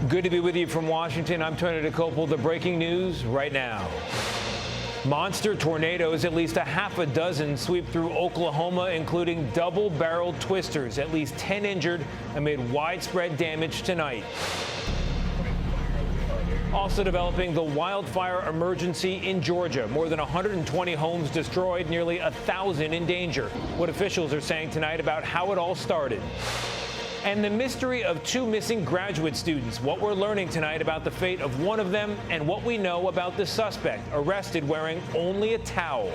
Good to be with you from Washington. I'm Tony DeCopel. The breaking news right now. Monster tornadoes, at least a half a dozen, sweep through Oklahoma, including double-barreled twisters. At least 10 injured amid widespread damage tonight. Also developing, the wildfire emergency in Georgia. More than 120 homes destroyed, nearly 1,000 in danger. What officials are saying tonight about how it all started. And the mystery of two missing graduate students. What we're learning tonight about the fate of one of them and what we know about the suspect, arrested wearing only a towel.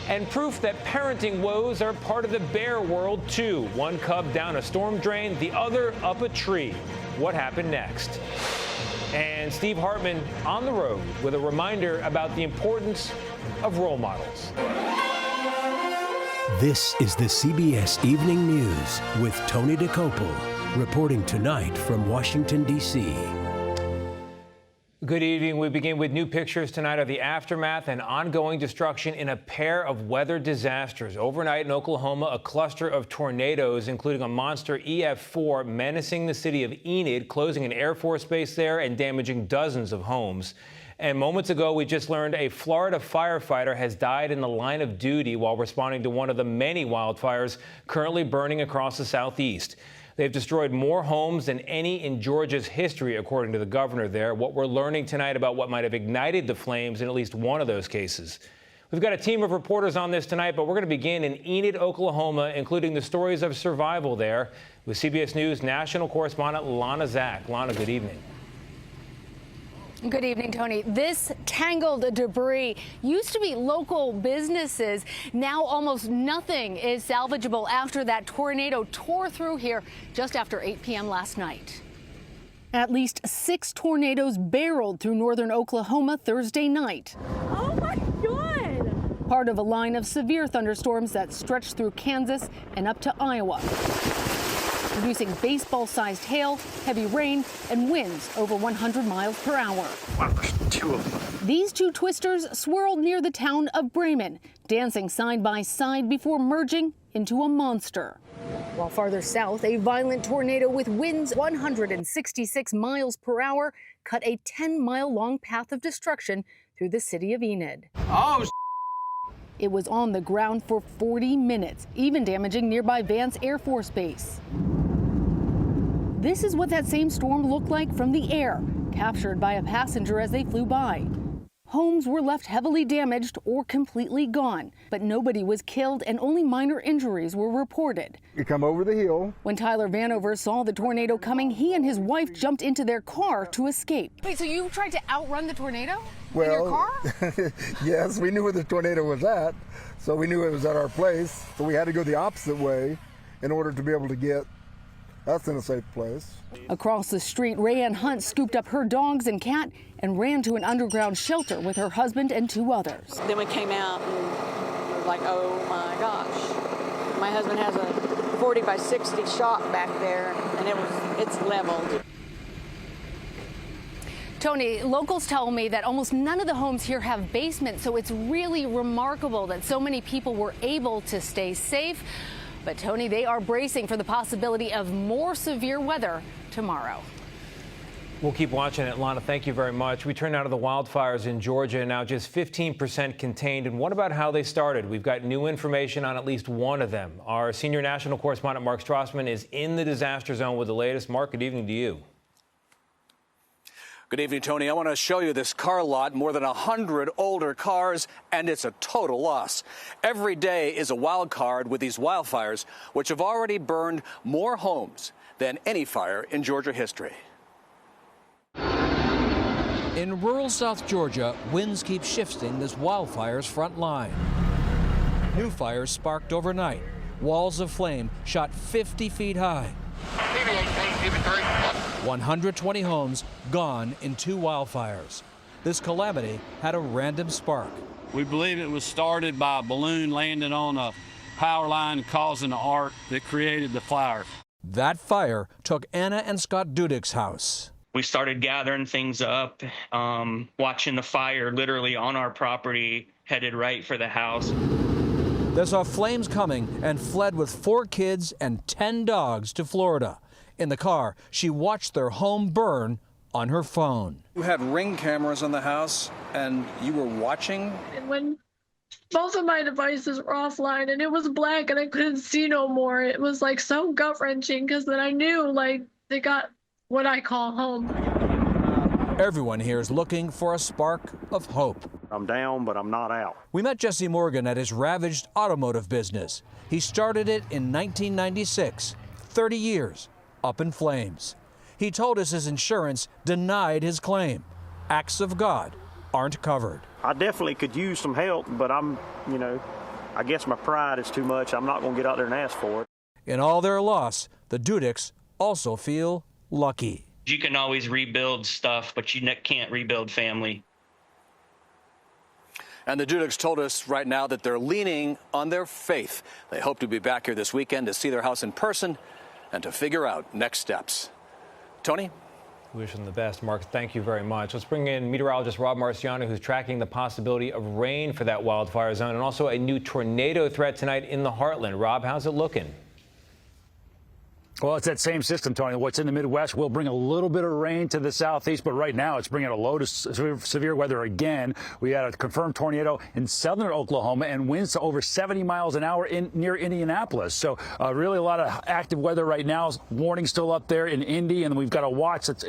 And proof that parenting woes are part of the bear world, too. One cub down a storm drain, the other up a tree. What happened next? And Steve Hartman on the road with a reminder about the importance of role models. This is the CBS Evening News with Tony DeCopel, reporting tonight from Washington, D.C. Good evening. We begin with new pictures tonight of the aftermath and ongoing destruction in a pair of weather disasters. Overnight in Oklahoma, a cluster of tornadoes, including a monster EF4, menacing the city of Enid, closing an Air Force base there and damaging dozens of homes. And moments ago, we just learned a Florida firefighter has died in the line of duty while responding to one of the many wildfires currently burning across the southeast. They've destroyed more homes than any in Georgia's history, according to the governor there. What we're learning tonight about what might have ignited the flames in at least one of those cases. We've got a team of reporters on this tonight, but we're going to begin in Enid, Oklahoma, including the stories of survival there with CBS News national correspondent Lana Zak. Lana, good evening. Good evening, Tony. This tangled debris used to be local businesses. Now almost nothing is salvageable after that tornado tore through here just after 8 p.m. last night. At least 6 tornadoes barreled through northern Oklahoma Thursday night. Oh my God! Part of a line of severe thunderstorms that stretched through Kansas and up to Iowa, producing baseball-sized hail, heavy rain, and winds over 100 miles per hour. Wow, there's 2 of them. These 2 twisters swirled near the town of Bremen, dancing side by side before merging into a monster. While farther south, a violent tornado with winds 166 miles per hour cut a 10-mile-long path of destruction through the city of Enid. Oh, It was on the ground for 40 minutes, even damaging nearby Vance Air Force Base. This is what that same storm looked like from the air, captured by a passenger as they flew by. Homes were left heavily damaged or completely gone, but nobody was killed and only minor injuries were reported. You come over the hill. When Tyler Vanover saw the tornado coming, he and his wife jumped into their car to escape. Wait, so you tried to outrun the tornado in your car? Yes, we knew where the tornado was at, so we knew it was at our place, so we had to go the opposite way in order to be able to get us in a safe place. Across the street, Rayanne Hunt scooped up her dogs and cat and ran to an underground shelter with her husband and 2 others. Then we came out and we were like, oh my gosh. My husband has a 40 by 60 shop back there, and it's leveled. Tony, locals tell me that almost none of the homes here have basements, so it's really remarkable that so many people were able to stay safe. But, Tony, they are bracing for the possibility of more severe weather tomorrow. We'll keep watching it. Lana, thank you very much. We turn now to the wildfires in Georgia, now just 15% contained. And what about how they started? We've got new information on at least one of them. Our senior national correspondent, Mark Strassman, is in the disaster zone with the latest. Mark, good evening to you. Good evening, Tony. I want to show you this car lot, more than 100 older cars, and it's a total loss. Every day is a wild card with these wildfires, which have already burned more homes than any fire in Georgia history. In rural South Georgia, winds keep shifting this wildfire's front line. New fires sparked overnight. Walls of flame shot 50 feet high. 120 homes gone in 2 wildfires. This calamity had a random spark. We believe it was started by a balloon landing on a power line causing an arc that created the fire. That fire took Anna and Scott Dudek's house. We started gathering things up, watching the fire literally on our property, headed right for the house. They saw flames coming and fled with 4 kids and 10 dogs to Florida. In the car, she watched their home burn on her phone. You had Ring cameras on the house, and you were watching? And when both of my devices were offline and it was black and I couldn't see no more, it was like so gut-wrenching, because then I knew like they got what I call home. Everyone here is looking for a spark of hope. I'm down, but I'm not out. We met Jesse Morgan at his ravaged automotive business. He started it in 1996, 30 years, up in flames. He told us his insurance denied his claim. Acts of God aren't covered. I definitely could use some help, but I guess my pride is too much. I'm not going to get out there and ask for it. In all their loss, the Dudicks also feel lucky. You can always rebuild stuff, but you can't rebuild family. And the Dudicks told us right now that they're leaning on their faith. They hope to be back here this weekend to see their house in person and to figure out next steps. Tony? Wish them the best, Mark. Thank you very much. Let's bring in meteorologist Rob Marciano, who's tracking the possibility of rain for that wildfire zone and also a new tornado threat tonight in the heartland. Rob, how's it looking? Well, it's that same system, Tony. What's in the Midwest will bring a little bit of rain to the southeast, but right now it's bringing a low to severe weather again. We had a confirmed tornado in southern Oklahoma and winds to over 70 miles an hour near Indianapolis. So really a lot of active weather right now. Warning still up there in Indy, and we've got a watch that's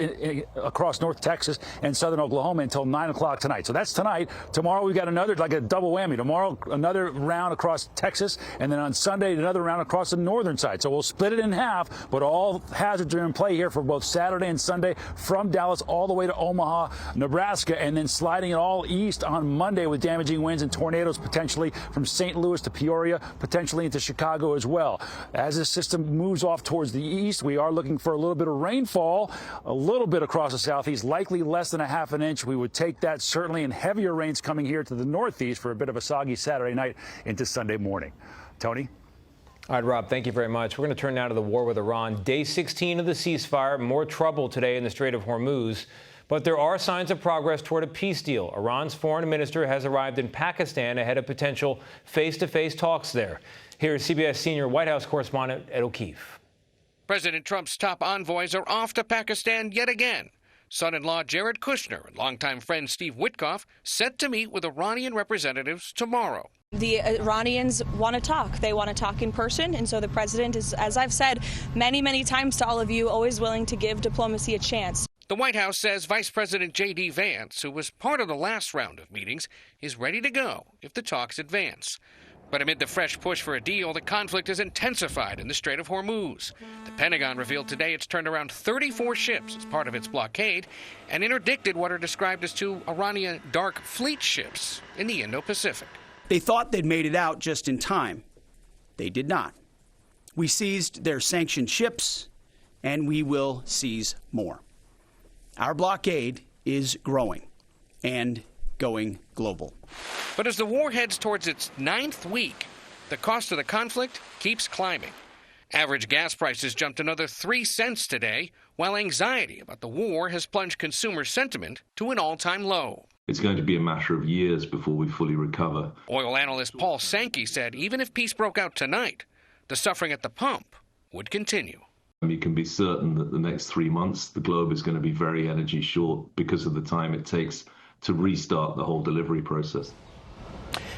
across North Texas and southern Oklahoma until 9 o'clock tonight. So that's tonight. Tomorrow we've got another, like a double whammy. Tomorrow another round across Texas, and then on Sunday another round across the northern side. So we'll split it in half. But all hazards are in play here for both Saturday and Sunday from Dallas all the way to Omaha, Nebraska, and then sliding it all east on Monday with damaging winds and tornadoes potentially from St. Louis to Peoria, potentially into Chicago as well. As this system moves off towards the east, we are looking for a little bit of rainfall, a little bit across the southeast, likely less than a half an inch. We would take that certainly, and heavier rains coming here to the northeast for a bit of a soggy Saturday night into Sunday morning. Tony? All right, Rob, thank you very much. We're going to turn now to the war with Iran. Day 16 of the ceasefire, more trouble today in the Strait of Hormuz. But there are signs of progress toward a peace deal. Iran's foreign minister has arrived in Pakistan ahead of potential face-to-face talks there. Here's CBS senior White House correspondent Ed O'Keefe. President Trump's top envoys are off to Pakistan yet again. Son-in-law Jared Kushner and longtime friend Steve Witkoff set to meet with Iranian representatives tomorrow. The Iranians want to talk. They want to talk in person. And so the president is, as I've said many, many times to all of you, always willing to give diplomacy a chance. The White House says Vice President J.D. Vance, who was part of the last round of meetings, is ready to go if the talks advance. But amid the fresh push for a deal, the conflict has intensified in the Strait of Hormuz. The Pentagon revealed today it's turned around 34 ships as part of its blockade and interdicted what are described as 2 Iranian dark fleet ships in the Indo-Pacific. They thought they'd made it out just in time. They did not. We seized their sanctioned ships, and we will seize more. Our blockade is growing and going global. But as the war heads towards its 9th week, the cost of the conflict keeps climbing. Average gas prices jumped another 3 cents today, while anxiety about the war has plunged consumer sentiment to an all-time low. It's going to be a matter of years before we fully recover. Oil analyst Paul Sankey said even if peace broke out tonight, the suffering at the pump would continue. You can be certain that the next 3 months, the globe is going to be very energy short because of the time it takes to restart the whole delivery process.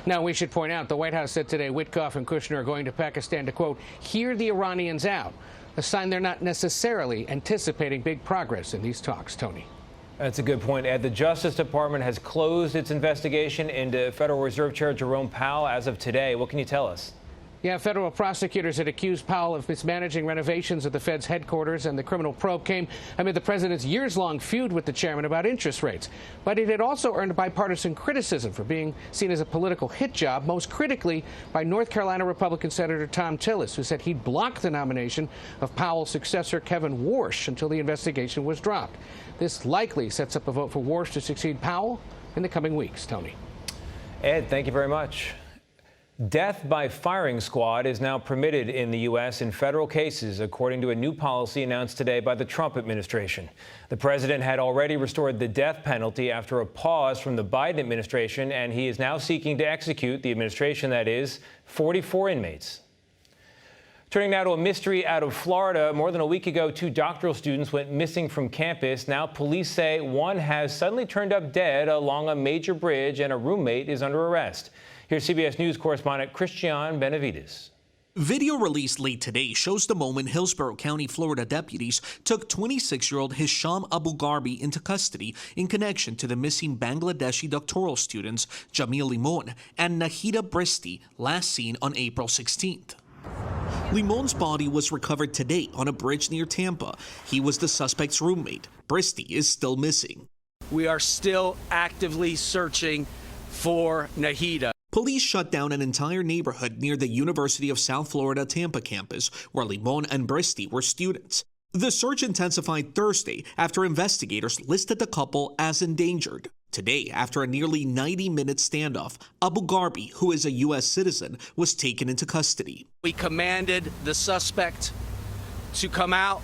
Now, we should point out the White House said today Witkoff and Kushner are going to Pakistan to, quote, hear the Iranians out, a sign they're not necessarily anticipating big progress in these talks. Tony. That's a good point, Ed. The Justice Department has closed its investigation into Federal Reserve Chair Jerome Powell as of today. What can you tell us? Yeah, federal prosecutors had accused Powell of mismanaging renovations at the Fed's headquarters, and the criminal probe came amid the president's years-long feud with the chairman about interest rates. But it had also earned bipartisan criticism for being seen as a political hit job, most critically by North Carolina Republican Senator Tom Tillis, who said he'd block the nomination of Powell's successor, Kevin Warsh, until the investigation was dropped. This likely sets up a vote for Warsh to succeed Powell in the coming weeks. Tony. Ed, thank you very much. Death by firing squad is now permitted in the U.S. in federal cases, according to a new policy announced today by the Trump administration. The president had already restored the death penalty after a pause from the Biden administration, and he is now seeking to execute, the administration that is, 44 inmates. Turning now to a mystery out of Florida. More than a week ago, 2 doctoral students went missing from campus. Now police say one has suddenly turned up dead along a major bridge and a roommate is under arrest. Here's CBS News correspondent Christian Benavides. Video released late today shows the moment Hillsborough County, Florida deputies took 26-year-old Hisham Abu Gharbi into custody in connection to the missing Bangladeshi doctoral students Jamil Limon and Nahida Bristi, last seen on April 16th. Limon's body was recovered today on a bridge near Tampa. He was the suspect's roommate. Bristi is still missing. We are still actively searching for Nahida. Police shut down an entire neighborhood near the University of South Florida Tampa campus where Limon and Bristi were students. The search intensified Thursday after investigators listed the couple as endangered. Today, after a nearly 90-minute standoff, Abu Gharbi, who is a U.S. citizen, was taken into custody. We commanded the suspect to come out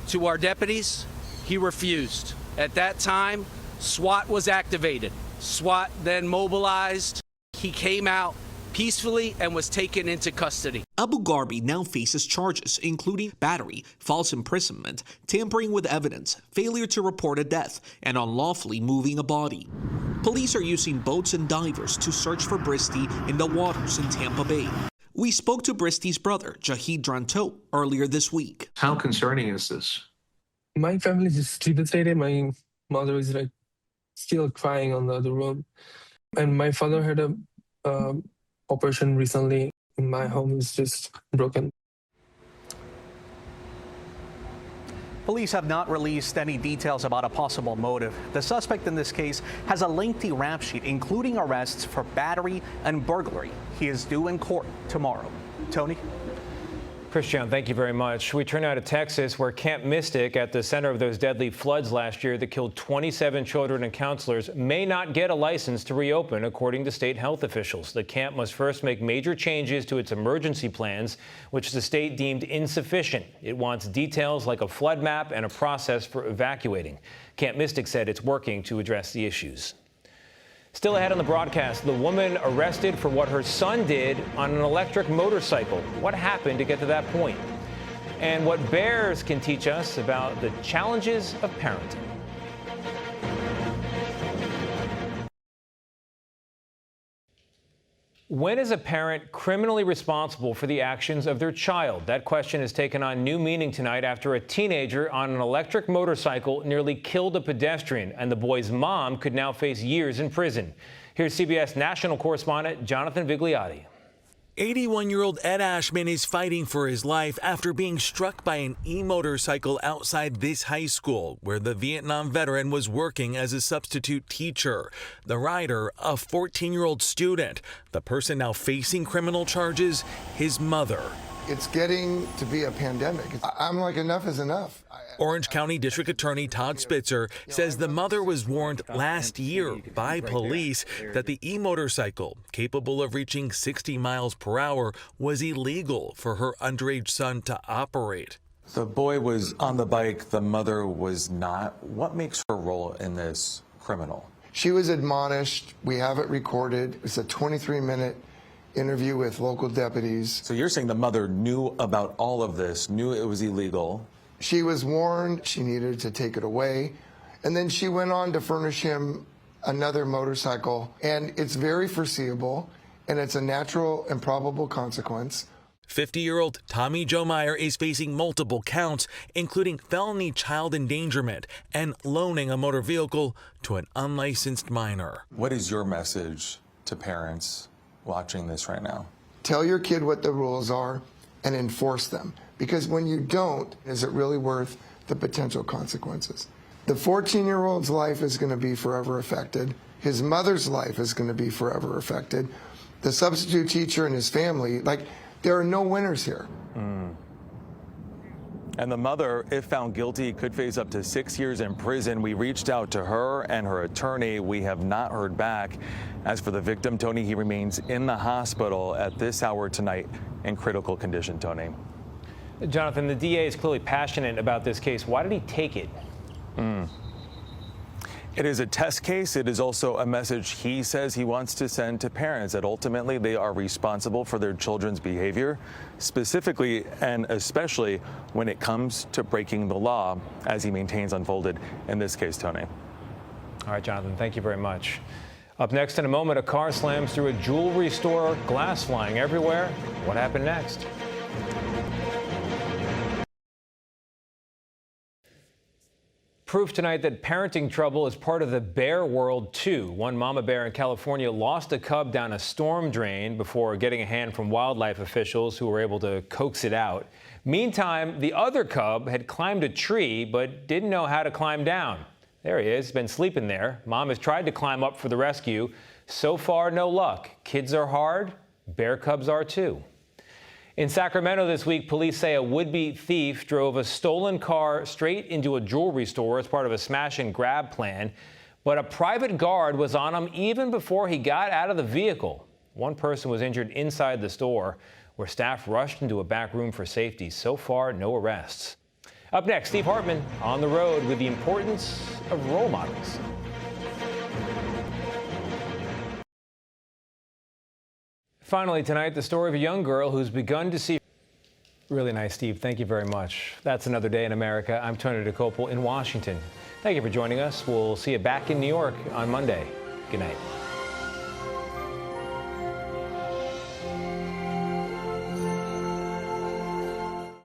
to our deputies. He refused. At that time, SWAT was activated. SWAT then mobilized. He came out peacefully and was taken into custody. Abu Gharbi now faces charges including battery, false imprisonment, tampering with evidence, failure to report a death, and unlawfully moving a body. Police are using boats and divers to search for Bristi in the waters in Tampa Bay. We spoke to Bristi's brother, Jahid Dranto, earlier this week. How concerning is this? My family is devastated. My mother is still crying on the other room. And my father had a operation recently. My home is just broken. Police have not released any details about a possible motive. The suspect in this case has a lengthy rap sheet, including arrests for battery and burglary. He is due in court tomorrow. Tony? Christian, thank you very much. We turn now to Texas, where Camp Mystic, at the center of those deadly floods last year that killed 27 children and counselors, may not get a license to reopen, according to state health officials. The camp must first make major changes to its emergency plans, which the state deemed insufficient. It wants details like a flood map and a process for evacuating. Camp Mystic said it's working to address the issues. Still ahead on the broadcast, the woman arrested for what her son did on an electric motorcycle. What happened to get to that point? And what bears can teach us about the challenges of parenting. When is a parent criminally responsible for the actions of their child? That question has taken on new meaning tonight after a teenager on an electric motorcycle nearly killed a pedestrian, and the boy's mom could now face years in prison. Here's CBS national correspondent Jonathan Vigliotti. 81-year-old Ed Ashman is fighting for his life after being struck by an e-motorcycle outside this high school, where the Vietnam veteran was working as a substitute teacher. The rider, a 14-year-old student. The person now facing criminal charges, his mother. It's getting to be a pandemic. I'm like, enough is enough. Orange County District Attorney Todd Spitzer says the mother was warned last year by police that the e-motorcycle, capable of reaching 60 miles per hour, was illegal for her underage son to operate. The boy was on the bike, the mother was not. What makes her role in this criminal? She was admonished. We have it recorded. It's a 23-minute interview with local deputies. So you're saying the mother knew about all of this, knew it was illegal? She was warned she needed to take it away, and then she went on to furnish him another motorcycle, and it's very foreseeable, and it's a natural and probable consequence. 50-year-old Tommy Joe Meyer is facing multiple counts, including felony child endangerment and loaning a motor vehicle to an unlicensed minor. What is your message to parents watching this right now? Tell your kid what the rules are and enforce them. Because when you don't, is it really worth the potential consequences? The 14-year-old's life is going to be forever affected. His mother's life is going to be forever affected. The substitute teacher and his family, there are no winners here. And the mother, if found guilty, could face up to 6 years in prison. We reached out to her and her attorney. We have not heard back. As for the victim, Tony, he remains in the hospital at this hour tonight in critical condition, Tony. Jonathan, the DA is clearly passionate about this case. Why did he take it? It is a test case. It is also a message he says he wants to send to parents that ultimately they are responsible for their children's behavior, specifically and especially when it comes to breaking the law, as he maintains unfolded in this case, Tony. All right, Jonathan, thank you very much. Up next in a moment, a car slams through a jewelry store, glass flying everywhere. What happened next? Proof tonight that parenting trouble is part of the bear world, too. One mama bear in California lost a cub down a storm drain before getting a hand from wildlife officials who were able to coax it out. Meantime, the other cub had climbed a tree but didn't know how to climb down. There he is, been sleeping there. Mom has tried to climb up for the rescue. So far, no luck. Kids are hard. Bear cubs are, too. In Sacramento this week, police say a would-be thief drove a stolen car straight into a jewelry store as part of a smash and grab plan. But a private guard was on him even before he got out of the vehicle. One person was injured inside the store, where staff rushed into a back room for safety. So far, no arrests. Up next, Steve Hartman on the road with the importance of role models. Finally tonight, the story of a young girl who's begun to see. Really nice, Steve. Thank you very much. That's another day in America. I'm Tony DeCopel in Washington. Thank you for joining us. We'll see you back in New York on Monday. Good night.